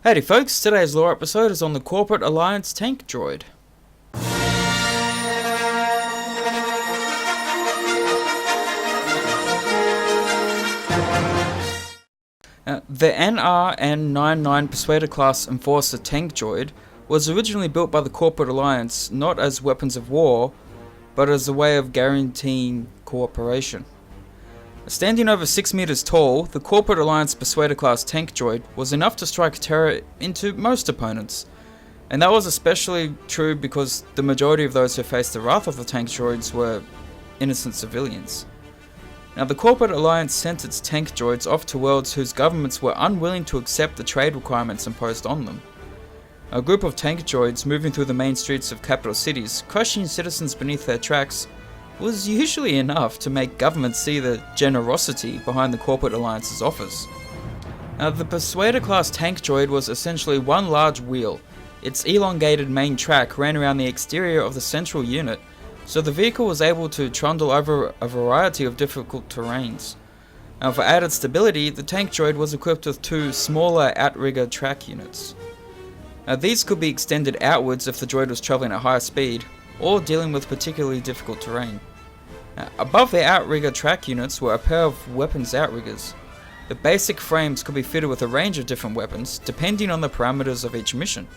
Howdy folks, today's lore episode is on the Corporate Alliance Tank Droid. The NRN-99 Persuader class Enforcer Tank Droid was originally built by the Corporate Alliance not as weapons of war, but as a way of guaranteeing cooperation. Standing over 6 meters tall, the Corporate Alliance Persuader class Tank Droid was enough to strike terror into most opponents, and that was especially true because the majority of those who faced the wrath of the Tank Droids were innocent civilians. Now, the Corporate Alliance sent its Tank Droids off to worlds whose governments were unwilling to accept the trade requirements imposed on them. A group of Tank Droids moving through the main streets of capital cities, crushing citizens beneath their tracks, was usually enough to make governments see the generosity behind the Corporate Alliance's offers. Now, the Persuader class Tank Droid was essentially one large wheel. Its elongated main track ran around the exterior of the central unit, so the vehicle was able to trundle over a variety of difficult terrains. Now, for added stability, the Tank Droid was equipped with two smaller outrigger track units. Now, these could be extended outwards if the droid was travelling at higher speed, or dealing with particularly difficult terrain. Above the outrigger track units were a pair of weapons outriggers. The basic frames could be fitted with a range of different weapons, depending on the parameters of each mission.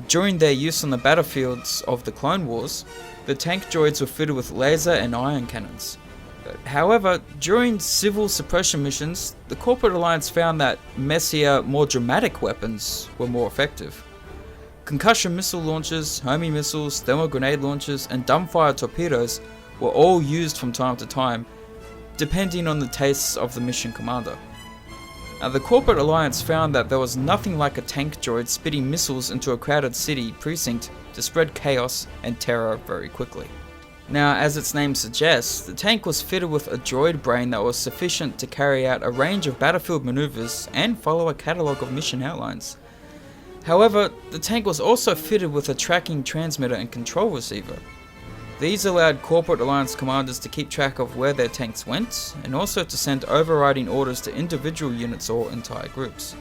During their use on the battlefields of the Clone Wars, the tank droids were fitted with laser and ion cannons. However, during civil suppression missions, the Corporate Alliance found that messier, more dramatic weapons were more effective. Concussion missile launchers, homing missiles, thermal grenade launchers, and dumbfire torpedoes were all used from time to time, depending on the tastes of the mission commander. Now, the Corporate Alliance found that there was nothing like a tank droid spitting missiles into a crowded city precinct to spread chaos and terror very quickly. Now, as its name suggests, the tank was fitted with a droid brain that was sufficient to carry out a range of battlefield maneuvers and follow a catalogue of mission outlines. However, the tank was also fitted with a tracking transmitter and control receiver. These allowed Corporate Alliance commanders to keep track of where their tanks went, and also to send overriding orders to individual units or entire groups.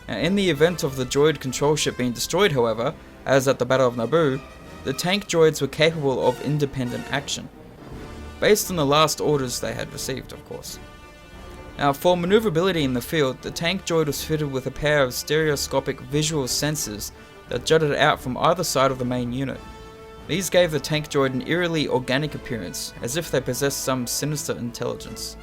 Now, in the event of the droid control ship being destroyed, however, as at the Battle of Naboo, the tank droids were capable of independent action, based on the last orders they had received, of course. Now, for maneuverability in the field, the tank droid was fitted with a pair of stereoscopic visual sensors that jutted out from either side of the main unit. These gave the tank droid an eerily organic appearance, as if they possessed some sinister intelligence.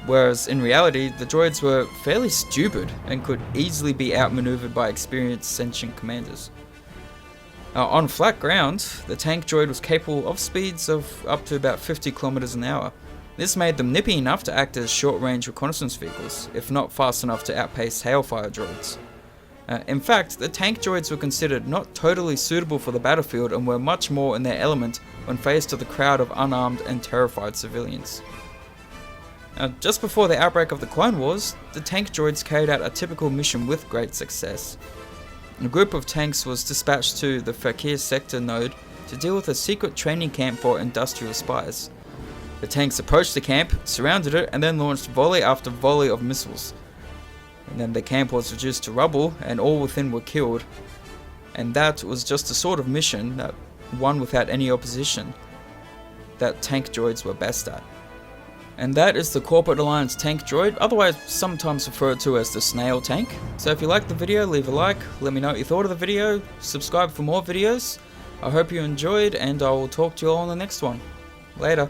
Whereas in reality, the droids were fairly stupid and could easily be outmaneuvered by experienced sentient commanders. On flat ground, the tank droid was capable of speeds of up to about 50 kilometers an hour. This made them nippy enough to act as short-range reconnaissance vehicles, if not fast enough to outpace Hailfire droids. In fact, the tank droids were considered not totally suitable for the battlefield and were much more in their element when faced with a crowd of unarmed and terrified civilians. Just before the outbreak of the Clone Wars, the tank droids carried out a typical mission with great success. A group of tanks was dispatched to the Fakir sector node to deal with a secret training camp for industrial spies. The tanks approached the camp, surrounded it, and then launched volley after volley of missiles. And then the camp was reduced to rubble, and all within were killed. And that was just the sort of mission, that one without any opposition, that tank droids were best at. And that is the Corporate Alliance Tank Droid, otherwise sometimes referred to as the Snail tank. So if you liked the video, leave a like, let me know what you thought of the video, subscribe for more videos. I hope you enjoyed, and I will talk to you all on the next one. Later.